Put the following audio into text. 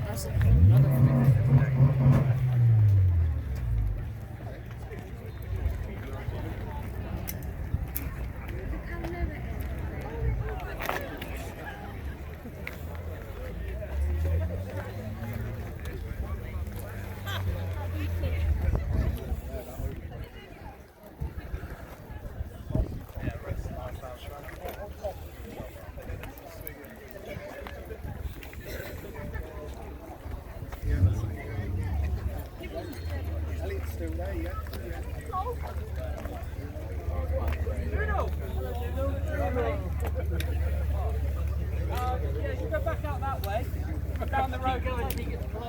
That's another thing. Still there, yeah. Yeah, you go back out that way, down the road, guys.